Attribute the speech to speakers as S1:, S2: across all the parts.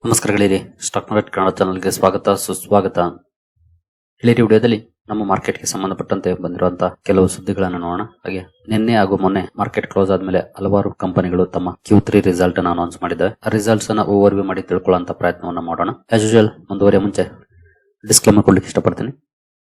S1: ನಮಸ್ಕಾರ ಗೆಳೆಯರಿ, stock market Kannada ಚಾನಲ್ಗೆ ಸ್ವಾಗತ ಸುಸ್ವಾಗತ. ಗೆಳೆಯರಿ, ವಿಡಿಯೋದಲ್ಲಿ ನಮ್ಮ ಮಾರ್ಕೆಟ್ಗೆ ಸಂಬಂಧಪಟ್ಟಂತೆ ಬಂದಿರುವಂತಹ ಕೆಲವು ಸುದ್ದಿಗಳನ್ನು ನೋಡೋಣ. ಹಾಗೆ ನಿನ್ನೆ ಹಾಗೂ ಮೊನ್ನೆ ಮಾರ್ಕೆಟ್ ಕ್ಲೋಸ್ ಆದ್ಮೇಲೆ ಹಲವಾರು ಕಂಪನಿಗಳು ತಮ್ಮ Q3 ರಿಸಲ್ಟ್ ಅನ್ನು ಅನೌನ್ಸ್ ಮಾಡಿದ್ದಾರೆ. ಆ ರಿಸಲ್ಟ್ಸ್ ಅನ್ನ ಓವರ್ ವ್ಯೂ ಮಾಡಿ ತಿಳ್ಕೊಳ್ಳುವಂತ ಪ್ರಯತ್ನವನ್ನ ಮಾಡೋಣ. ಆಸ್ ಯೂಶುವಲ್ ಮುಂದುವರಿಯ ಮುಂಚೆ ಡಿಸ್ಕ್ಲೇಮರ್ ಕೊಡ್ಲಿಕ್ಕೆ ಇಷ್ಟಪಡ್ತೀನಿ.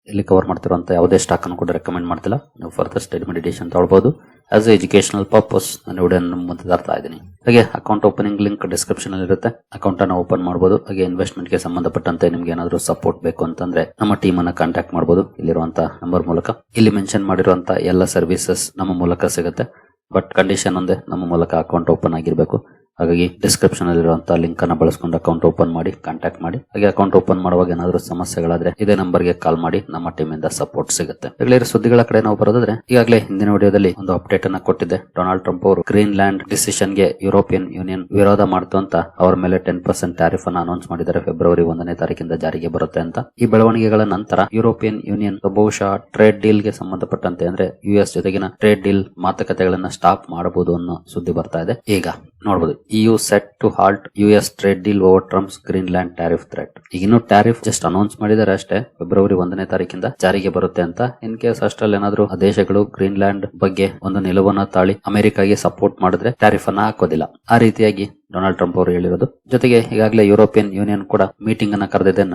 S1: ಇಲ್ಲಿ ಕವರ್ ಮಾಡ್ತಿರುವಂತ ಯಾವುದೇ ಸ್ಟಾಕ್ ಅನ್ನು ಕೂಡ ರೆಕಮೆಂಡ್ ಮಾಡ್ತಿಲ್ಲ. ನೀವು ಫರ್ದರ್ ಸ್ಟಡಿ ಮೆಡಿಟೇಷನ್ ತಗೊಳ್ಬಹುದು. ಆಸ್ ಎ ಎಜುಕೇಶನಲ್ ಪರ್ಪಸ್ ನಾನು ವಿಡಿಯೋನ ಮುಂದೆ ತರ್ತಾ ಇದ್ದೀನಿ. ಹಾಗೆ ಅಕೌಂಟ್ ಓಪನಿಂಗ್ ಲಿಂಕ್ ಡಿಸ್ಕ್ರಿಪ್ಷನ್ ಅಲ್ಲಿ ಇರುತ್ತೆ. ಅಕೌಂಟ್ ಅನ್ನು ಓಪನ್ ಮಾಡಬಹುದು. ಹಾಗೆ ಇನ್ವೆಸ್ಟ್ಮೆಂಟ್ ಗೆ ಸಂಬಂಧಪಟ್ಟಂತೆ ನಿಮ್ಗೆ ಏನಾದರೂ ಸಪೋರ್ಟ್ ಬೇಕು ಅಂತಂದ್ರೆ ನಮ್ಮ ಟೀಮ್ ಅನ್ನ ಕಾಂಟ್ಯಾಕ್ಟ್ ಮಾಡಬಹುದು ಇಲ್ಲಿರುವಂತಹ ನಂಬರ್ ಮೂಲಕ. ಇಲ್ಲಿ ಮೆನ್ಷನ್ ಮಾಡಿರುವಂತಹ ಎಲ್ಲ ಸರ್ವಿಸಸ್ ನಮ್ಮ ಮೂಲಕ ಸಿಗುತ್ತೆ. ಬಟ್ ಕಂಡೀಷನ್ ಒಂದೇ, ನಮ್ಮ ಮೂಲಕ ಅಕೌಂಟ್ ಓಪನ್ ಆಗಿರಬೇಕು. ಹಾಗಾಗಿ ಡಿಸ್ಕ್ರಿಪ್ಷನ್ ಅಲ್ಲಿರುವಂತಹ ಲಿಂಕ್ ಅನ್ನ ಬಳಸ್ಕೊಂಡು ಅಕೌಂಟ್ ಓಪನ್ ಮಾಡಿ ಕಾಂಟ್ಯಾಕ್ಟ್ ಮಾಡಿ. ಹಾಗೆ ಅಕೌಂಟ್ ಓಪನ್ ಮಾಡುವಾಗ ಏನಾದರೂ ಸಮಸ್ಯೆಗಳಾದ್ರೆ ಇದೇ ನಂಬರ್ಗೆ ಕಾಲ್ ಮಾಡಿ, ನಮ್ಮ ಟೀಮ್ ಇಂದ ಸಪೋರ್ಟ್ ಸಿಗುತ್ತೆ. ಈಗಲೇ ಸುದ್ದಿಗಳ ಕಡೆ ನಾವು ಬರೋದಾದ್ರೆ, ಈಗಾಗಲೇ ಹಿಂದಿನ ವಿಡಿಯೋದಲ್ಲಿ ಒಂದು ಅಪ್ಡೇಟ್ ಅನ್ನ ಕೊಟ್ಟಿದ್ದೆ. ಡೊನಾಲ್ಡ್ ಟ್ರಂಪ್ ಅವರು ಗ್ರೀನ್ಲ್ಯಾಂಡ್ ಡಿಸಿಷನ್ ಗೆ ಯುರೋಪಿಯನ್ ಯೂನಿಯನ್ ವಿರೋಧ ಮಾಡ್ತು ಅಂತ ಅವ್ರ ಮೇಲೆ 10% ಟ್ಯಾರಿಫ್ ಅನ್ನು ಅನೌನ್ಸ್ ಮಾಡಿದ್ದಾರೆ. ಫೆಬ್ರವರಿ 1ನೇ ತಾರೀಕಿಂದ ಜಾರಿಗೆ ಬರುತ್ತೆ ಅಂತ. ಈ ಬೆಳವಣಿಗೆಗಳ ನಂತರ ಯುರೋಪಿಯನ್ ಯೂನಿಯನ್ ಬಹುಶಃ ಟ್ರೇಡ್ ಡೀಲ್ ಗೆ ಸಂಬಂಧಪಟ್ಟಂತೆ ಅಂದ್ರೆ US ಜೊತೆಗಿನ ಟ್ರೇಡ್ ಡೀಲ್ ಮಾತುಕತೆಗಳನ್ನ ಸ್ಟಾಪ್ ಮಾಡಬಹುದು ಅನ್ನೋ ಸುದ್ದಿ ಬರ್ತಾ ಇದೆ. ಈಗ ನೋಡಬಹುದು, EU set to halt US trade deal over Trump's Greenland tariff threat. ಈಗ ಇನ್ನು ಟ್ಯಾರಿಫ್ ಜಸ್ಟ್ ಅನೌನ್ಸ್ ಮಾಡಿದ್ದಾರೆ ಅಷ್ಟೇ. ಫೆಬ್ರವರಿ 1ನೇ ತಾರೀಕಿಂದ ಜಾರಿಗೆ ಬರುತ್ತೆ ಅಂತ. ಇನ್ ಕೇಸ್ ಅಷ್ಟರಲ್ಲಿ ಏನಾದ್ರು ಆ ದೇಶಗಳು ಗ್ರೀನ್ಲ್ಯಾಂಡ್ ಬಗ್ಗೆ ಒಂದು ನಿಲುವನ್ನ ತಾಳಿ ಅಮೆರಿಕಾಗೆ ಸಪೋರ್ಟ್ ಮಾಡಿದ್ರೆ ಟ್ಯಾರಿಫ್ ಅನ್ನ ಹಾಕೋದಿಲ್ಲ. ಆ ರೀತಿಯಾಗಿ ಡೊನಾಲ್ಡ್ ಟ್ರಂಪ್ ಅವರು ಹೇಳಿರೋದು. ಜೊತೆಗೆ ಈಗಾಗಲೇ ಯುರೋಪಿಯನ್ ಯೂನಿಯನ್ ಕೂಡ ಮೀಟಿಂಗ್ ಅನ್ನ ಕರೆದಿದೆ.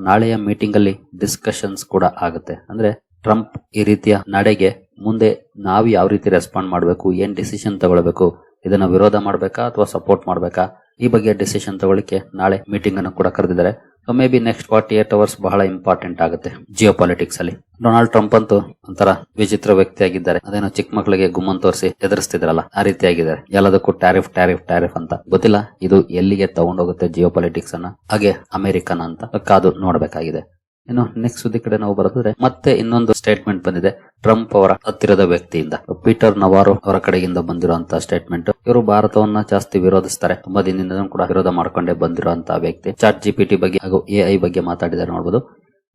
S1: ನಾಳೆಯ ಮೀಟಿಂಗ್ ಅಲ್ಲಿ ಡಿಸ್ಕಷನ್ಸ್ ಕೂಡ ಆಗುತ್ತೆ. ಅಂದ್ರೆ ಟ್ರಂಪ್ ಈ ರೀತಿಯ ನಡೆಗೆ ಮುಂದೆ ನಾವು ಯಾವ ರೀತಿ ರೆಸ್ಪಾಂಡ್ ಮಾಡಬೇಕು, ಏನ್ ಡಿಸಿಷನ್ ತಗೊಳ್ಬೇಕು, ಇದನ್ನ ವಿರೋಧ ಮಾಡಬೇಕಾ ಅಥವಾ ಸಪೋರ್ಟ್ ಮಾಡಬೇಕಾ, ಈ ಬಗ್ಗೆ ಡಿಸಿಷನ್ ತಗೊಳ್ಳಿಕ್ಕೆ ನಾಳೆ ಮೀಟಿಂಗ್ ಅನ್ನು ಕೂಡ ಕರೆದಿದ್ದಾರೆ. So may be next 48 hours ಬಹಳ ಇಂಪಾರ್ಟೆಂಟ್ ಆಗುತ್ತೆ ಜಿಯೋ ಪಾಲಿಟಿಕ್ಸ್ ಅಲ್ಲಿ. ಡೊನಾಲ್ಡ್ ಟ್ರಂಪ್ ಅಂತೂ ಒಂಥರ ವಿಚಿತ್ರ ವ್ಯಕ್ತಿ ಆಗಿದ್ದಾರೆ. ಅದೇನೋ ಚಿಕ್ಕ ಮಕ್ಕಳಿಗೆ ಗುಮ್ಮನ್ ತೋರಿಸಿ ಎದುರಿಸ್ತಿದ್ರಲ್ಲ, ಆ ರೀತಿ ಆಗಿದ್ದಾರೆ. ಎಲ್ಲದಕ್ಕೂ ಟ್ಯಾರಿಫ್ ಟ್ಯಾರಿಫ್ ಟ್ಯಾರಿಫ್ ಅಂತ. ಗೊತ್ತಿಲ್ಲ ಇದು ಎಲ್ಲಿಗೆ ತಗೊಂಡೋಗುತ್ತೆ ಜಿಯೋ ಪಾಲಿಟಿಕ್ಸ್ ಅನ್ನ, ಹಾಗೆ ಅಮೆರಿಕನ್ ಅಂತ ಕಾದು ನೋಡ್ಬೇಕಾಗಿದೆ. ಇನ್ನು ನೆಕ್ಸ್ಟ್ ಸುದ್ದಿ ಕಡೆ ನಾವು ಬರೋದಾದ್ರೆ, ಮತ್ತೆ ಇನ್ನೊಂದು ಸ್ಟೇಟ್ಮೆಂಟ್ ಬಂದಿದೆ ಟ್ರಂಪ್ ಅವರ ಹತ್ತಿರದ ವ್ಯಕ್ತಿಯಿಂದ. ಪೀಟರ್ ನವಾರೋ ಅವರ ಕಡೆಯಿಂದ ಬಂದಿರುವಂತಹ ಸ್ಟೇಟ್ಮೆಂಟ್. ಇವರು ಭಾರತವನ್ನ ಜಾಸ್ತಿ ವಿರೋಧಿಸ್ತಾರೆ. ತುಂಬಾ ದಿನದಿಂದ ಕೂಡ ವಿರೋಧ ಮಾಡ್ಕೊಂಡೇ ಬಂದಿರುವಂತಹ ವ್ಯಕ್ತಿ. ಚಾಟ್ GPT ಬಗ್ಗೆ ಹಾಗೂ AI ಬಗ್ಗೆ ಮಾತಾಡಿದ್ದಾರೆ. ನೋಡಬಹುದು.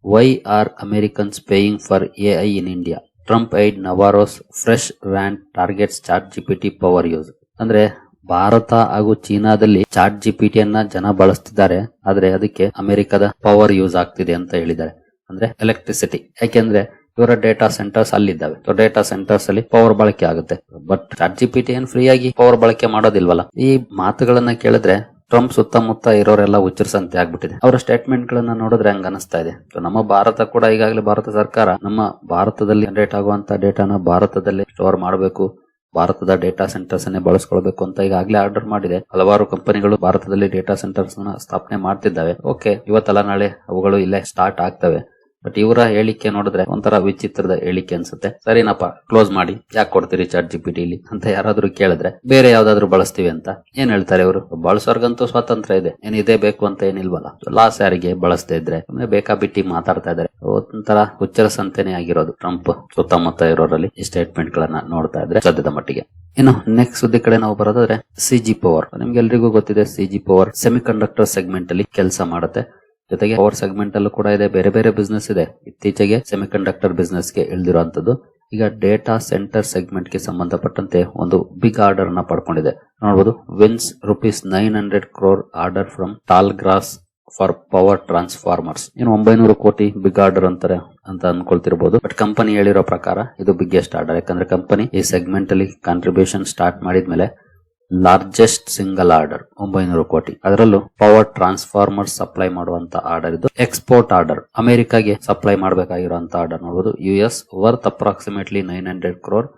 S1: Why are Americans paying for AI in India? Trump aide Navarro's fresh rant targets chat GPT power use. ಅಂದ್ರೆ ಭಾರತ ಹಾಗೂ ಚೀನಾದಲ್ಲಿ ಚಾಟ್ GPT ಯನ್ನ ಜನ ಬಳಸ್ತಿದ್ದಾರೆ, ಆದ್ರೆ ಅದಕ್ಕೆ ಅಮೆರಿಕದ ಪವರ್ ಯೂಸ್ ಆಗ್ತಿದೆ ಅಂತ ಹೇಳಿದ್ದಾರೆ. ಅಂದ್ರೆ ಎಲೆಕ್ಟ್ರಿಸಿಟಿ. ಯಾಕೆಂದ್ರೆ ಇವರ ಡೇಟಾ ಸೆಂಟರ್ಸ್ ಅಲ್ಲಿದ್ದಾವೆ. ಡೇಟಾ ಸೆಂಟರ್ಸ್ ಅಲ್ಲಿ ಪವರ್ ಬಳಕೆ ಆಗುತ್ತೆ. ಬಟ್ ಚಾಟ್ GPT ಏನ್ ಫ್ರೀ ಆಗಿ ಪವರ್ ಬಳಕೆ ಮಾಡೋದಿಲ್ವಲ್ಲ. ಈ ಮಾತುಗಳನ್ನ ಕೇಳಿದ್ರೆ ಟ್ರಂಪ್ ಸುತ್ತಮುತ್ತ ಇರೋರೆಲ್ಲ ಹುಚ್ಚರ್ಸಂತೆ ಆಗ್ಬಿಟ್ಟಿದೆ. ಅವರ ಸ್ಟೇಟ್ಮೆಂಟ್ ಗಳನ್ನ ನೋಡಿದ್ರೆ ಹಂಗ ಅನಿಸ್ತಾ ಇದೆ. ನಮ್ಮ ಭಾರತ ಕೂಡ ಈಗಾಗಲೇ ಭಾರತ ಸರ್ಕಾರ ನಮ್ಮ ಭಾರತದಲ್ಲಿ ಜನರೇಟ್ ಆಗುವಂತ ಡೇಟಾನ ಭಾರತದಲ್ಲಿ ಸ್ಟೋರ್ ಮಾಡಬೇಕು, ಭಾರತದ ಡೇಟಾ ಸೆಂಟರ್ಸ್ ಅನ್ನೇ ಬಳಸ್ಕೊಳ್ಬೇಕು ಅಂತ ಈಗಾಗಲೇ ಆರ್ಡರ್ ಮಾಡಿದೆ. ಹಲವಾರು ಕಂಪನಿಗಳು ಭಾರತದಲ್ಲಿ ಡೇಟಾ ಸೆಂಟರ್ಸ್ ಸ್ಥಾಪನೆ ಮಾಡ್ತಿದ್ದಾವೆ. ಓಕೆ, ಇವತ್ತಲ್ಲ ನಾಳೆ ಅವುಗಳು ಇಲ್ಲೇ ಸ್ಟಾರ್ಟ್ ಆಗ್ತವೆ. ಬಟ್ ಇವರ ಹೇಳಿಕೆ ನೋಡಿದ್ರೆ ಒಂಥರ ವಿಚಿತ್ರದ ಹೇಳಿಕೆ ಅನ್ಸುತ್ತೆ. ಸರಿನಪ್ಪ, ಕ್ಲೋಸ್ ಮಾಡಿ, ಯಾಕೆ ಕೊಡ್ತೀರಿ ಚಾಟ್ GPT ಇಲ್ಲಿ ಅಂತ ಯಾರಾದ್ರೂ ಕೇಳಿದ್ರೆ, ಬೇರೆ ಯಾವ್ದಾದ್ರು ಬಳಸ್ತೀವಿ ಅಂತ ಏನ್ ಹೇಳ್ತಾರೆ ಇವರು? ಬಳಸೋರ್ಗಂತೂ ಸ್ವಾತಂತ್ರ್ಯ ಇದೆ, ಏನಿದೆ ಬೇಕು ಅಂತ ಏನಿಲ್ವಲ್ಲ. ಲಾಸ್ ಯಾರಿಗೆ ಬಳಸದೇ ಇದ್ರೆ ಸುಮ್ಮನೆ ಬೇಕಾಬಿಟ್ಟಿ ಮಾತಾಡ್ತಾ ಇದಾರೆ. ಒಂಥರ ಹುಚ್ಚರ ಸಂತೆನೆ ಆಗಿರೋದು ಟ್ರಂಪ್ ಸುತ್ತಮುತ್ತ ಇರೋರಲ್ಲಿ ಈ ಸ್ಟೇಟ್ಮೆಂಟ್ ಗಳನ್ನ ನೋಡ್ತಾ ಇದ್ರೆ ಸದ್ಯದ ಮಟ್ಟಿಗೆ. ಇನ್ನು ನೆಕ್ಸ್ಟ್ ಸುದ್ದಿ ಕಡೆ ನಾವು ಬರೋದಾದ್ರೆ, CG ಪವರ್. ನಿಮ್ಗೆಲ್ರಿಗೂ ಗೊತ್ತಿದೆ CG ಪವರ್ ಸೆಮಿಕಂಡಕ್ಟರ್ ಸೆಗ್ಮೆಂಟ್ ಅಲ್ಲಿ ಕೆಲಸ ಮಾಡುತ್ತೆ. ಜೊತೆಗೆ ಪವರ್ ಸೆಗ್ಮೆಂಟ್ ಅಲ್ಲೂ ಕೂಡ ಇದೆ, ಬೇರೆ ಬೇರೆ ಬಿಸ್ನೆಸ್ ಇದೆ. ಇತ್ತೀಚೆಗೆ ಸೆಮಿಕಂಡಕ್ಟರ್ ಬಿಸ್ನೆಸ್ ಗೆ ಇಳಿದಿರುವಂತದ್ದು. ಈಗ ಡೇಟಾ ಸೆಂಟರ್ ಸೆಗ್ಮೆಂಟ್ ಗೆ ಸಂಬಂಧಪಟ್ಟಂತೆ ಒಂದು ಬಿಗ್ ಆರ್ಡರ್ ನ ಪಡ್ಕೊಂಡಿದೆ. ನೋಡಬಹುದು, wins ₹900 crore order from Tallgrass for power transformers. 900 crore big order ಅಂತಾರೆ ಅಂತ ಅನ್ಕೊಳ್ತಿರಬಹುದು. ಬಟ್ ಕಂಪನಿ ಹೇಳಿರೋ ಪ್ರಕಾರ ಇದು ಬಿಗ್ಗೆಸ್ಟ್ ಆರ್ಡರ್. ಯಾಕಂದ್ರೆ ಕಂಪನಿ ಈ ಸೆಗ್ಮೆಂಟ್ ಅಲ್ಲಿ ಕಾಂಟ್ರಿಬ್ಯೂಷನ್ ಸ್ಟಾರ್ಟ್ ಮಾಡಿದ್ಮೇಲೆ ಲಾರ್ಜೆಸ್ಟ್ ಸಿಂಗಲ್ ಆರ್ಡರ್ 900 ಕೋಟಿ. ಅದರಲ್ಲೂ ಪವರ್ ಟ್ರಾನ್ಸ್ಫಾರ್ಮರ್ ಸಪ್ಲೈ ಮಾಡುವಂತ ಆರ್ಡರ್ ಇದು. ಎಕ್ಸ್ಪೋರ್ಟ್ ಆರ್ಡರ್, ಅಮೆರಿಕಾಗೆ ಸಪ್ಲೈ ಮಾಡಬೇಕಾಗಿರುವಂತ ಆರ್ಡರ್. ನೋಡಬಹುದು, US worth approximately 900 crore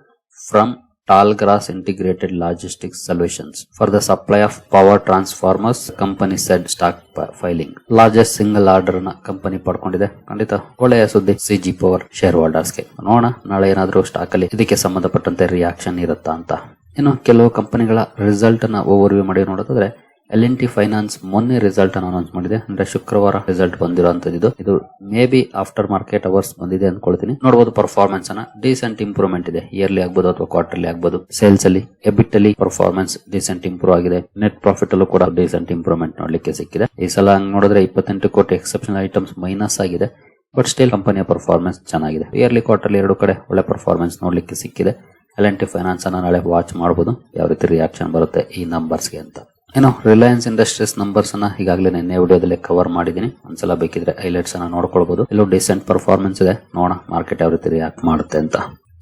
S1: from Tallgrass integrated logistics solutions for the supply of power transformers, company said stock filing. Largest single order ನ company ಪಡ್ಕೊಂಡಿದೆ. ಖಂಡಿತ ಒಳ್ಳೆಯ ಸುದ್ದಿ CG ಪವರ್ ಶೇರ್ ಹೋಲ್ಡರ್ಸ್ಗೆ. ನೋಡೋಣ ನಾಳೆ ಏನಾದ್ರೂ ಸ್ಟಾಕ್ ಅಲ್ಲಿ ಇದಕ್ಕೆ ಸಂಬಂಧಪಟ್ಟಂತೆ ರಿಯಾಕ್ಷನ್ ಇರುತ್ತಾ ಅಂತ. ಇನ್ನು ಕೆಲವು ಕಂಪನಿಗಳ ರಿಸಲ್ಟ್ ಅನ್ನ ಓವರ್ ವ್ಯೂ ಮಾಡಿ ನೋಡೋದಾದ್ರೆ, L&T ಫೈನಾನ್ಸ್ ಮೊನ್ನೆ ರಿಸಲ್ಟ್ ಅನ್ನು ಅನೌನ್ಸ್ ಮಾಡಿದೆ. ಅಂದ್ರೆ ಶುಕ್ರವಾರ ರಿಸಲ್ಟ್ ಬಂದಿರುವಂತದ್ದು. ಇದು may be after market hours ಬಂದಿದೆ ಅನ್ಕೊಳ್ತೀನಿ. ನೋಡಬಹುದು ಪರ್ಫಾರ್ಮೆನ್ಸ್ ಅನ್ನ ಡೀಸೆಂಟ್ ಇಂಪ್ರೂವ್ಮೆಂಟ್ ಇದೆ. ಇಯರ್ಲಿ ಆಗ್ಬೋದು ಅಥವಾ ಕ್ವಾರ್ಟರ್ಲಿ ಆಗ್ಬೋದು. ಸೇಲ್ಸ್ ಅಲ್ಲಿ, ಎಬಿಟ್ ಅಲ್ಲಿ ಪರ್ಫಾರ್ಮೆನ್ಸ್ ಡೀಸೆಂಟ್ ಇಂಪ್ರೂವ್ ಆಗಿದೆ. ನೆಟ್ ಪ್ರಾಫಿಟ್ ಅಲ್ಲೂ ಕೂಡ ಡೀಸೆಂಟ್ ಇಂಪ್ರೂವ್ಮೆಂಟ್ ನೋಡ್ಲಿಕ್ಕೆ ಸಿಕ್ಕಿದೆ. ಈ ಸಲ ಹಂಗ್ ನೋಡಿದ್ರೆ 28 ಕೋಟಿ ಎಕ್ಸೆಪ್ಷನಲ್ ಐಟಮ್ಸ್ ಮೈನಸ್ ಆಗಿದೆ. ಬಟ್ ಸ್ಟಿಲ್ ಕಂಪನಿಯ ಪರ್ಫಾರ್ಮೆನ್ಸ್ ಚೆನ್ನಾಗಿದೆ. ಇಯರ್ಲಿ ಕ್ವಾರ್ಟರ್ಲಿ ಎರಡು ಕಡೆ ಒಳ್ಳೆ ಪರ್ಫಾರ್ಮೆನ್ಸ್ ನೋಡ್ಲಿಕ್ಕೆ ಸಿಕ್ಕಿದೆ. L&T ಫೈನಾನ್ಸ್ ಅನ್ನ ನಾಳೆ ವಾಚ್ ಮಾಡಬಹುದು, ಯಾವ ರೀತಿ ರಿಯಾಕ್ಷನ್ ಬರುತ್ತೆ ಈ ನಂಬರ್ಸ್ಗೆ ಅಂತ. ಏನೋ ರಿಲಯನ್ಸ್ ಇಂಡಸ್ಟ್ರೀಸ್ ನಂಬರ್ಸ್ ಅನ್ನ ಈಗಾಗಲೇ ನಿನ್ನೆ ವಿಡಿಯೋದಲ್ಲಿ ಕವರ್ ಮಾಡಿದೀನಿ. ಒಂದ್ಸಲ ಬೇಕಿದ್ರೆ ಹೈಲೈಟ್ಸ್ ಅನ್ನ ನೋಡ್ಕೊಳ್ಬಹುದು. ಇಲ್ಲೂ ಡಿಸೆಂಟ್ ಪರ್ಫಾರ್ಮೆನ್ಸ್ ಇದೆ, ನೋಡೋಣ ಮಾರ್ಕೆಟ್ ಯಾವ ರೀತಿ ರಿಯಾಕ್ಟ್ ಮಾಡುತ್ತೆ ಅಂತ.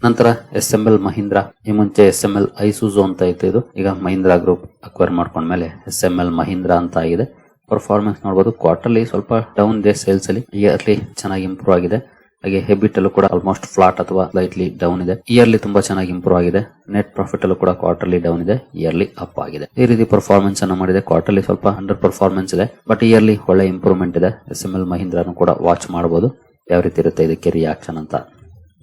S1: ನಂತರ SML ಮಹೀಂದ್ರಾ, ಈ ಮುಂಚೆ SML ಐಸೂಜು ಅಂತ ಇತ್ತು, ಇದು ಈಗ ಮಹೀಂದ್ರಾ ಗ್ರೂಪ್ ಅಕ್ವೈರ್ ಮಾಡ್ಕೊಂಡ್ಮೇಲೆ SML ಮಹೀಂದ್ರಾ ಅಂತ ಆಗಿದೆ. ಪರ್ಫಾರ್ಮೆನ್ಸ್ ನೋಡಬಹುದು, ಕ್ವಾರ್ಟರ್ಲಿ ಸ್ವಲ್ಪ ಡೌನ್ ಇದೆ, ಸೇಲ್ಸ್ ಅಲ್ಲಿ ಇಯರ್ಲಿ ಚೆನ್ನಾಗಿ ಇಂಪ್ರೂವ್ ಆಗಿದೆ. ಹಾಗೆ ಹೆಬಿಟ್ ಅಲ್ಲೂ ಕೂಡ ಆಲ್ಮೋಸ್ಟ್ ಫ್ಲಾಟ್ ಅಥವಾ ಸ್ಲೈಟ್ಲಿ ಡೌನ್ ಇದೆ. ಇಯರ್ಲಿ ತುಂಬಾ ಚೆನ್ನಾಗಿ ಇಂಪ್ರೂವ್ ಆಗಿದೆ. ನೆಟ್ ಪ್ರಾಫಿಟ್ ಅಲ್ಲೂ ಕೂಡ ಕ್ವಾರ್ಟರ್ಲಿ ಡೌನ್ ಇದೆ, ಇಯರ್ಲಿ ಅಪ್ ಆಗಿದೆ. ಈ ರೀತಿ ಪರ್ಫಾರ್ಮೆನ್ಸ್ ಅನ್ನು ಮಾಡಿದೆ. ಕ್ವಾರ್ಟರ್ಲಿ ಸ್ವಲ್ಪ ಅಂಡರ್ ಪರ್ಫಾರ್ಮೆನ್ಸ್ ಇದೆ, ಬಟ್ ಇಯರ್ಲಿ ಒಳ್ಳೆ ಇಂಪ್ರೂವ್ಮೆಂಟ್ ಇದೆ. SML ಮಹೀಂದ್ರಾನು ಕೂಡ ವಾಚ್ ಮಾಡಬಹುದು ಯಾವ ರೀತಿ ಇರುತ್ತೆ ಇದಕ್ಕೆ ರಿಯಾಕ್ಷನ್ ಅಂತ.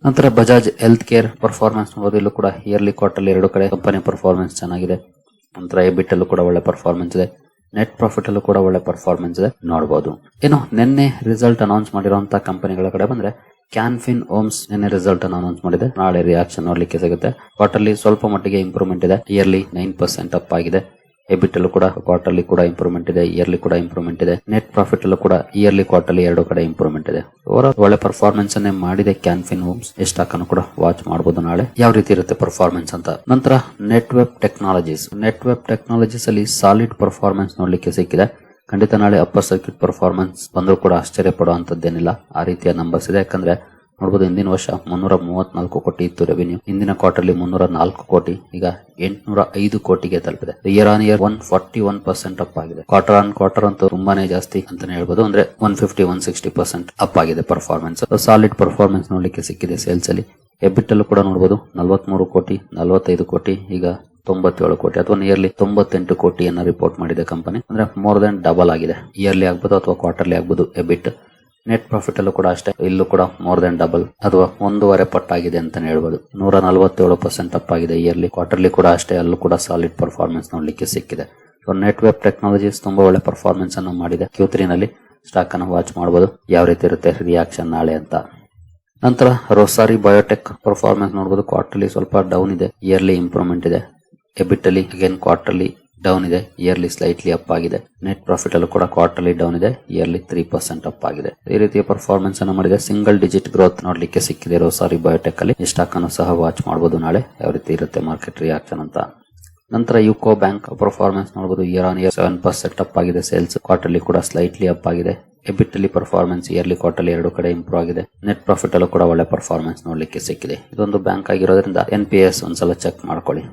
S1: ನಂತರ ಬಜಾಜ್ ಹೆಲ್ತ್ ಕೇರ್ ಪರ್ಫಾರ್ಮೆನ್ಸ್ ನೋಡೋದು, ಇಲ್ಲೂ ಕೂಡ ಇಯರ್ಲಿ ಕ್ವಾರ್ಟರ್ಲಿ ಎರಡು ಕಡೆ ಕಂಪನಿ ಪರ್ಫಾರ್ಮೆನ್ಸ್ ಚೆನ್ನಾಗಿದೆ. ನಂತರ ಎಬಿಟ್ ಅಲ್ಲೂ ಕೂಡ ಒಳ್ಳೆ ಪರ್ಫಾರ್ಮೆನ್ಸ್ ಇದೆ. ನೆಟ್ ಪ್ರಾಫಿಟ್ ಅಲ್ಲೂ ಕೂಡ ಒಳ್ಳೆ ಪರ್ಫಾರ್ಮೆನ್ಸ್ ಇದೆ ನೋಡಬಹುದು. ಏನು ನಿನ್ನೆ ರಿಸಲ್ಟ್ ಅನೌನ್ಸ್ ಮಾಡಿರುವಂತಹ ಕಂಪನಿಗಳ ಕಡೆ ಬಂದ್ರೆ ಕ್ಯಾನ್ ಫಿನ್ ಹೋಮ್ಸ್ ನಿನ್ನೆ ರಿಸಲ್ಟ್ ಅನ್ನು ಅನೌನ್ಸ್ ಮಾಡಿದೆ. ನಾಳೆ ರಿಯಾಕ್ಷನ್ ನೋಡ್ಲಿಕ್ಕೆ ಸಿಗುತ್ತೆ. ಕ್ವಾರ್ಟರ್ಲಿ ಸ್ವಲ್ಪ ಮಟ್ಟಿಗೆ ಇಂಪ್ರೂವ್ಮೆಂಟ್ ಇದೆ, ಇಯರ್ಲಿ 9% ಅಪ್ ಆಗಿದೆ. ಎಬಿಟ್ ಅಲ್ಲೂ ಕೂಡ ಕ್ವಾರ್ಟರ್ಲಿ ಕೂಡ ಇಂಪ್ರೂವ್ಮೆಂಟ್ ಇದೆ, ಇಯರ್ಲಿ ಕೂಡ ಇಂಪ್ರೂವ್ಮೆಂಟ್ ಇದೆ. ನೆಟ್ ಪ್ರಾಫಿಟ್ ಅಲ್ಲೂ ಕೂಡ ಇಯರ್ಲಿ ಕ್ವಾರ್ಟರ್ಲಿ ಎರಡು ಕಡೆ ಇಂಪ್ರೂವ್ಮೆಂಟ್ ಇದೆ. ಒಳ್ಳೆ ಪರ್ಫಾರ್ಮೆನ್ಸ್ ಅನ್ನೇ ಮಾಡಿದೆ ಕ್ಯಾನ್ ಫಿನ್ ಹೋಮ್ಸ್. ಎಷ್ಟಾಕನ್ನು ಕೂಡ ವಾಚ್ ಮಾಡಬಹುದು ನಾಳೆ ಯಾವ ರೀತಿ ಇರುತ್ತೆ ಪರ್ಫಾರ್ಮೆನ್ಸ್ ಅಂತ. ನಂತರ ನೆಟ್ವೆಬ್ ಟೆಕ್ನಾಲಜೀಸ್ ಅಲ್ಲಿ ಸಾಲಿಡ್ ಪರ್ಫಾರ್ಮೆನ್ಸ್ ನೋಡ್ಲಿಕ್ಕೆ ಸಿಕ್ಕಿದೆ. ಖಂಡಿತ ನಾಳೆ ಅಪ್ಪರ್ ಸರ್ಕ್ಯೂಟ್ ಪರ್ಫಾರ್ಮೆನ್ಸ್ ಬಂದರೂ ಕೂಡ ಆಶ್ಚರ್ಯ ಪಡುವಂತದ್ದೇನಿಲ್ಲ, ಆ ರೀತಿಯ ನಂಬರ್ಸ್ ಇದೆ. ಯಾಕಂದ್ರೆ ನೋಡಬಹುದು, ಹಿಂದಿನ ವರ್ಷ 334 ಕೋಟಿ ಇತ್ತು ರೆವಿನ್ಯೂ, ಹಿಂದಿನ ಕ್ವಾರ್ಟರ್ಲಿ 304 ಕೋಟಿ, ಈಗ 805 ಕೋಟಿಗೆ ತಲುಪಿದೆ. ಇಯರ್ ಆನ್ ಇಯರ್ 141% ಅಪ್ ಆಗಿದೆ. ಕ್ವಾರ್ಟರ್ ಆನ್ ಕ್ವಾರ್ಟರ್ ಅಂತೂ ತುಂಬಾನೇ ಜಾಸ್ತಿ ಅಂತಾನೆ ಹೇಳ್ಬೋದು. ಅಂದ್ರೆ 150-160% ಅಪ್ ಆಗಿದೆ ಪರ್ಫಾರ್ಮೆನ್ಸ್. ಸಾಲಿಡ್ ಪರ್ಫಾರ್ಮೆನ್ಸ್ ನೋಡ್ಲಿಕ್ಕೆ ಸಿಕ್ಕಿದೆ ಸೇಲ್ಸ್ ಅಲ್ಲಿ. ಎಬಿಟ್ ಅಲ್ಲೂ ಕೂಡ ನೋಡಬಹುದು 43 ಕೋಟಿ, 45 ಕೋಟಿ, ಈಗ 97 ಕೋಟಿ ಅಥವಾ ನಿಯರ್ಲಿ 98 ಕೋಟಿಯನ್ನ ರಿಪೋರ್ಟ್ ಮಾಡಿದೆ ಕಂಪನಿ. ಅಂದ್ರೆ ಮೋರ್ ದನ್ ಡಬಲ್ ಆಗಿದೆ. ಇಯರ್ಲಿ ಆಗ್ಬೋದು ಅಥವಾ ಕ್ವಾರ್ಟರ್ಲಿ ಆಗ್ಬೋದು ಎಬಿಟ್. ನೆಟ್ ಪ್ರಾಫಿಟ್ ಅಲ್ಲೂ ಕೂಡ ಅಷ್ಟೇ, ಇಲ್ಲೂ ಕೂಡ ಮೋರ್ ದನ್ ಡಬಲ್ ಅಥವಾ 1.5 ಪಟ್ಟಾಗಿದೆ ಅಂತಾನೆ ಹೇಳ್ಬೋದು. 147% ಅಪ್ ಆಗಿದೆ ಇಯರ್ಲಿ. ಕ್ವಾರ್ಟರ್ಲಿ ಕೂಡ ಅಷ್ಟೇ, ಅಲ್ಲೂ ಕೂಡ ಸಾಲಿಡ್ ಪರ್ಫಾರ್ಮೆನ್ಸ್ ನೋಡ್ಲಿಕ್ಕೆ ಸಿಕ್ಕಿದೆ. ಸೊ ನೆಟ್ವೆಬ್ ಟೆಕ್ನಾಲಜೀಸ್ ತುಂಬಾ ಒಳ್ಳೆ ಪರ್ಫಾರ್ಮೆನ್ಸ್ ಅನ್ನು ಮಾಡಿದೆ. Q3 ನಲ್ಲಿ ಸ್ಟಾಕ್ ಅನ್ನು ವಾಚ್ ಮಾಡಬಹುದು ಯಾವ ರೀತಿ ಇರುತ್ತೆ ರಿಯಾಕ್ಷನ್ ನಾಳೆ ಅಂತ. ನಂತರ ರೋಸಾರಿ ಬಯೋಟೆಕ್ ಪರ್ಫಾರ್ಮೆನ್ಸ್ ನೋಡಬಹುದು. ಕ್ವಾರ್ಟರ್ಲಿ ಸ್ವಲ್ಪ ಡೌನ್ ಇದೆ, ಇಯರ್ಲಿ ಇಂಪ್ರೂವ್ಮೆಂಟ್ ಇದೆ. ಎಬಿಟ್ ಅಲ್ಲಿ ಅಗೇನ್ ಕ್ವಾರ್ಟರ್ಲಿ ಡೌನ್ ಇದೆ, ಇಯರ್ಲಿ ಸ್ಲೈಟ್ಲಿ ಅಪ್ ಆಗಿದೆ. ನೆಟ್ ಪ್ರಾಫಿಟ್ ಅಲ್ಲೂ ಕೂಡ ಕ್ವಾರ್ಟರ್ಲಿ ಡೌನ್ ಇದೆ, ಇಯರ್ಲಿ 3% ಅಪ್ ಆಗಿದೆ. ಈ ರೀತಿಯ ಪರ್ಫಾರ್ಮೆನ್ಸ್ ಅನ್ನು ಮಾಡಿದೆ. ಸಿಂಗಲ್ ಡಿಜಿಟ್ ಗ್ರೋತ್ ನೋಡ್ಲಿಕ್ಕೆ ಸಿಕ್ಕಿದೆ ರೋಸಾರಿ ಬಯೋಟೆಕ್ ಅಲ್ಲಿ. ಈ ಸ್ಟಾಕ್ ಅನ್ನು ಸಹ ವಾಚ್ ಮಾಡಬಹುದು ನಾಳೆ ಯಾವ ರೀತಿ ಇರುತ್ತೆ ಮಾರ್ಕೆಟ್ ರಿಯಾಕ್ಷನ್ ಅಂತ. ನಂತರ ಯುಕೋ ಬ್ಯಾಂಕ್ ಪರ್ಫಾರ್ಮೆನ್ಸ್ ನೋಡಬಹುದು. ಇಯರ್ ಆನ್ ಇಯರ್ 7% ಅಪ್ ಆಗಿದೆ ಸೇಲ್ಸ್. ಕ್ವಾರ್ಟರ್ಲಿ ಕೂಡ ಸ್ಲೈಟ್ಲಿ ಅಪ್ ಆಗಿದೆ. ಎಬಿಟ್ ಅಲ್ಲಿ ಪರ್ಫಾರ್ಮೆನ್ಸ್ ಇಯರ್ಲಿ ಕ್ವಾರ್ಟರ್ಲಿ ಎರಡು ಕಡೆ ಇಂಪ್ರೂವ್ ಆಗಿದೆ. ನೆಟ್ ಪ್ರಾಫಿಟ್ ಅಲ್ಲೂ ಕೂಡ ಒಳ್ಳೆ ಪರ್ಫಾರ್ಮೆನ್ಸ್ ನೋಡ್ಲಿಕ್ಕೆ ಸಿಕ್ಕಿದೆ. ಇದೊಂದು ಬ್ಯಾಂಕ್ ಆಗಿರೋದ್ರಿಂದ NPS ಒಂದ್ಸಲ ಚೆಕ್ ಮಾಡ್ಕೊಳ್ಳಿ.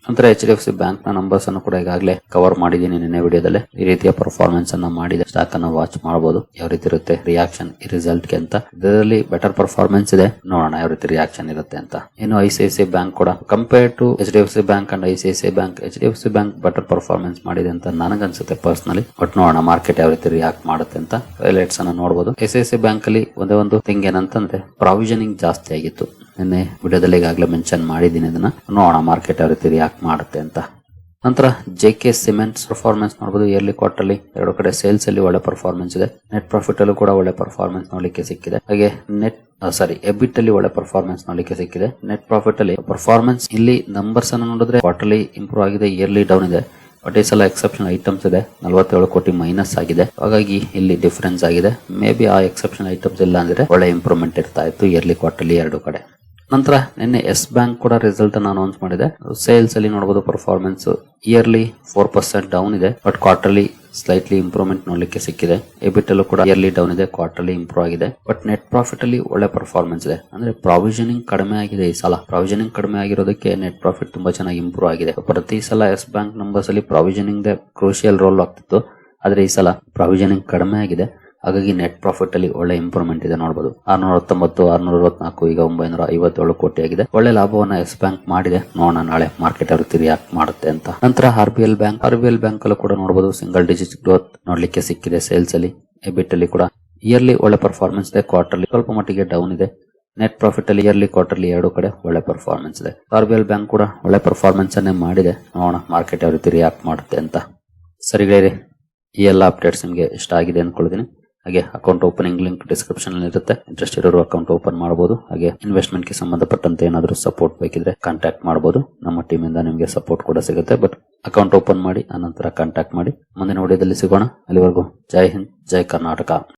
S1: ನಂತರ HDFC ಬ್ಯಾಂಕ್ ನ ನಂಬರ್ಸ್ ಅನ್ನು ಕೂಡ ಈಗಾಗಲೇ ಕವರ್ ಮಾಡಿದೀನಿ ನಿನ್ನೆ ವಿಡಿಯೋದಲ್ಲಿ. ಈ ರೀತಿಯ ಪರ್ಫಾರ್ಮೆನ್ಸ್ ಅನ್ನ ಮಾಡಿದೆ. ಸ್ಟಾಕ್ ಅನ್ನು ವಾಚ್ ಮಾಡಬಹುದು ಯಾವ ರೀತಿ ಇರುತ್ತೆ ರಿಯಾಕ್ಷನ್ ಈ ರಿಸಲ್ಟ್ ಗೆ ಅಂತ. ಇದರಲ್ಲಿ ಬೆಟರ್ ಪರ್ಫಾರ್ಮೆನ್ಸ್ ಇದೆ, ನೋಡೋಣ ಯಾವ ರೀತಿ ರಿಯಾಕ್ಷನ್ ಇರುತ್ತೆ ಅಂತ. ಇನ್ನು ICICI ಬ್ಯಾಂಕ್ ಕೂಡ compare to HDFC bank and ICICI bank, HDFC bank better performance ಮಾಡಿದೆ ಅಂತ ನನಗನ್ಸುತ್ತೆ ಪರ್ಸನಲಿ. ಬಟ್ ನೋಡೋಣ ಮಾರ್ಕೆಟ್ ಯಾವ ರೀತಿ ರಿಯಾಕ್ಟ್ ಮಾಡುತ್ತೆ ಅಂತ. ಹೈಲೈಟ್ಸ್ ಅನ್ನ ನೋಡಬಹುದು. ICICI ಬ್ಯಾಂಕ್ ಅಲ್ಲಿ ಒಂದೇ ಒಂದು ಥಿಂಗ್ ಏನಂತಂದ್ರೆ ಪ್ರಾವಿಷನಿಂಗ್ ಜಾಸ್ತಿ ಆಗಿತ್ತು. ನಿನ್ನೆ ವಿಡಿಯೋದಲ್ಲಿ ಈಗಾಗಲೇ ಮೆನ್ಷನ್ ಮಾಡಿದ್ದೀನಿ, ಅದನ್ನ ನೋಡೋಣ ಮಾರ್ಕೆಟ್ ಯಾವ ರೀತಿ ರಿಯಾಕ್ಟ್ ಮಾಡುತ್ತೆ ಅಂತ. ನಂತರ JK ಸಿಮೆಂಟ್ಸ್ ಪರ್ಫಾರ್ಮೆನ್ಸ್ ನೋಡಬಹುದು. ಇಯರ್ಲಿ ಕ್ವಾರ್ಟರ್ಲಿ ಎರಡು ಕಡೆ ಸೇಲ್ಸ್ ಅಲ್ಲಿ ಒಳ್ಳೆ ಪರ್ಫಾರ್ಮೆನ್ಸ್ ಇದೆ. ನೆಟ್ ಪ್ರಾಫಿಟ್ ಅಲ್ಲೂ ಕೂಡ ಒಳ್ಳೆ ಪರ್ಫಾರ್ಮೆನ್ಸ್ ನೋಡ್ಲಿಕ್ಕೆ ಸಿಕ್ಕಿದೆ. ಹಾಗೆ ಎಬಿಟ್ ಅಲ್ಲಿ ಒಳ್ಳೆ ಪರ್ಫಾರ್ಮೆನ್ಸ್ ನೋಡ್ಲಿಕ್ಕೆ ಸಿಕ್ಕಿದೆ. ನೆಟ್ ಪ್ರಾಫಿಟ್ ಅಲ್ಲಿ ಪರ್ಫಾರ್ಮೆನ್ಸ್ ಇಲ್ಲಿ ನಂಬರ್ಸ್ ಅನ್ನು ನೋಡಿದ್ರೆ ಕ್ವಾರ್ಟರ್ಲಿ ಇಂಪ್ರೂವ್ ಆಗಿದೆ, ಇಯರ್ಲಿ ಡೌನ್ ಇದೆ. ಬಟ್ ಈ ಸಲ ಎಕ್ಸೆಪ್ಷನ್ ಐಟಮ್ಸ್ ಇದೆ, 47 ಕೋಟಿ ಮೈನಸ್ ಆಗಿದೆ. ಹಾಗಾಗಿ ಇಲ್ಲಿ ಡಿಫರೆನ್ಸ್ ಆಗಿದೆ. ಮೇ ಬಿ ಆ ಎಕ್ಸೆಪ್ಷನ್ ಐಟಮ್ಸ್ ಇಲ್ಲ ಅಂದ್ರೆ ಒಳ್ಳೆ ಇಂಪ್ರೂವ್ಮೆಂಟ್ ಇರ್ತಾ ಇತ್ತು ಇಯರ್ಲಿ ಕ್ವಾರ್ಟರ್ಲಿ ಎರಡು ಕಡೆ. ನಂತರ ನಿನ್ನೆ ಎಸ್ ಬ್ಯಾಂಕ್ ಕೂಡ ರಿಸಲ್ಟ್ ಅನ್ನು ಅನೌನ್ಸ್ ಮಾಡಿದೆ. ಸೇಲ್ಸ್ ಅಲ್ಲಿ ನೋಡಬಹುದು ಪರ್ಫಾರ್ಮೆನ್ಸ್ ಇಯರ್ಲಿ 4% ಡೌನ್ ಇದೆ, ಬಟ್ ಕ್ವಾರ್ಟರ್ಲಿ ಸ್ಲೈಟ್ಲಿ ಇಂಪ್ರೂವ್ಮೆಂಟ್ ನೋಡ್ಲಿಕ್ಕೆ ಸಿಕ್ಕಿದೆ. ಎಬಿಟ್ ಅಲ್ಲೂ ಕೂಡ ಇಯರ್ಲಿ ಡೌನ್ ಇದೆ, ಕ್ವಾರ್ಟರ್ಲಿ ಇಂಪ್ರೂವ್ ಆಗಿದೆ. ಬಟ್ ನೆಟ್ ಪ್ರಾಫಿಟ್ ಅಲ್ಲಿ ಒಳ್ಳೆ ಪರ್ಫಾರ್ಮೆನ್ಸ್ ಇದೆ. ಅಂದ್ರೆ ಪ್ರಾವಿಷನಿಂಗ್ ಕಡಿಮೆ ಆಗಿದೆ ಈ ಸಲ. ಪ್ರಾವಿಷನಿಂಗ್ ಕಡಿಮೆ ಆಗಿರೋದಕ್ಕೆ ನೆಟ್ ಪ್ರಾಫಿಟ್ ತುಂಬಾ ಚೆನ್ನಾಗಿ ಇಂಪ್ರೂವ್ ಆಗಿದೆ. ಪ್ರತಿ ಸಲ ಎಸ್ ಬ್ಯಾಂಕ್ ನಂಬರ್ಸ್ ಅಲ್ಲಿ ಪ್ರಾವಿಷನಿಂಗ್ ಕ್ರೂಷಿಯಲ್ ರೋಲ್ ಆಗ್ತಿತ್ತು, ಆದ್ರೆ ಈ ಸಲ ಪ್ರಾವಿಷನಿಂಗ್ ಕಡಿಮೆ ಆಗಿದೆ. ಹಾಗಾಗಿ ನೆಟ್ ಪ್ರಾಫಿಟ್ ಅಲ್ಲಿ ಒಳ್ಳೆ ಇಂಪ್ರೂವ್ಮೆಂಟ್ ಇದೆ ನೋಡಬಹುದು. 619, 624, ಈಗ 957 ಕೋಟಿ ಆಗಿದೆ. ಒಳ್ಳೆ ಲಾಭವನ್ನ ಎಸ್ ಬ್ಯಾಂಕ್ ಮಾಡಿದೆ. ನೋಡೋಣ ನಾಳೆ ಮಾರ್ಕೆಟ್ ಯಾವ ರೀತಿ ರಿಯಾಕ್ಟ್ ಮಾಡುತ್ತೆ ಅಂತ. ನಂತರ RBL ಬ್ಯಾಂಕ್ ಅಲ್ಲೂ ಕೂಡ ನೋಡಬಹುದು ಸಿಂಗಲ್ ಡಿಜಿಟ್ ಗ್ರೋತ್ ನೋಡ್ಲಿಕ್ಕೆ ಸಿಕ್ಕಿದೆ ಸೇಲ್ಸ್ ಅಲ್ಲಿ. ಎಬಿಟ್ ಅಲ್ಲಿ ಕೂಡ ಇಯರ್ಲಿ ಒಳ್ಳೆ ಪರ್ಫಾರ್ಮೆನ್ಸ್ ಇದೆ, ಕ್ವಾರ್ಟರ್ಲಿ ಸ್ವಲ್ಪ ಮಟ್ಟಿಗೆ ಡೌನ್ ಇದೆ. ನೆಟ್ ಪ್ರಾಫಿಟ್ ಅಲ್ಲಿ ಇಯರ್ಲಿ ಕ್ವಾರ್ಟರ್ಲಿ ಎರಡು ಕಡೆ ಒಳ್ಳೆ ಪರ್ಫಾರ್ಮೆನ್ಸ್ ಇದೆ. RBL ಬ್ಯಾಂಕ್ ಕೂಡ ಒಳ್ಳೆ ಪರ್ಫಾರ್ಮೆನ್ಸ್ ಅನ್ನೇ ಮಾಡಿದೆ. ನೋಡೋಣ ಮಾರ್ಕೆಟ್ ಯಾವ ರೀತಿ ರಿಯಾಕ್ಟ್ ಮಾಡುತ್ತೆ ಅಂತ. ಸರಿಗಳೇ, ಈ ಎಲ್ಲ ಅಪ್ಡೇಟ್ಸ್ ನಿಮಗೆ ಇಷ್ಟ ಆಗಿದೆ ಅನ್ಕೊಳ್ತೀನಿ. ಹಾಗೆ ಅಕೌಂಟ್ ಓಪನಿಂಗ್ ಲಿಂಕ್ ಡಿಸ್ಕ್ರಿಪ್ಷನ್ ಅಲ್ಲಿ ಇರುತ್ತೆ. ಇಂಟ್ರೆಸ್ಟ್ ಇರೋರು ಅಕೌಂಟ್ ಓಪನ್ ಮಾಡಬಹುದು. ಹಾಗೆ ಇನ್ವೆಸ್ಟ್ಮೆಂಟ್ ಗೆ ಸಂಬಂಧಪಟ್ಟಂತೆ ಏನಾದರೂ ಸಪೋರ್ಟ್ ಬೇಕಿದ್ರೆ ಕಾಂಟ್ಯಾಕ್ಟ್ ಮಾಡಬಹುದು. ನಮ್ಮ ಟೀಮ್ ಇಂದ ನಿಮಗೆ ಸಪೋರ್ಟ್ ಕೂಡ ಸಿಗುತ್ತೆ. ಬಟ್ ಅಕೌಂಟ್ ಓಪನ್ ಮಾಡಿ ಆನಂತರ ಕಾಂಟ್ಯಾಕ್ಟ್ ಮಾಡಿ. ಮುಂದಿನ ವಿಡಿಯೋದಲ್ಲಿ ಸಿಗೋಣ. ಅಲ್ಲಿವರೆಗೂ ಜೈ ಹಿಂದ್, ಜೈ ಕರ್ನಾಟಕ.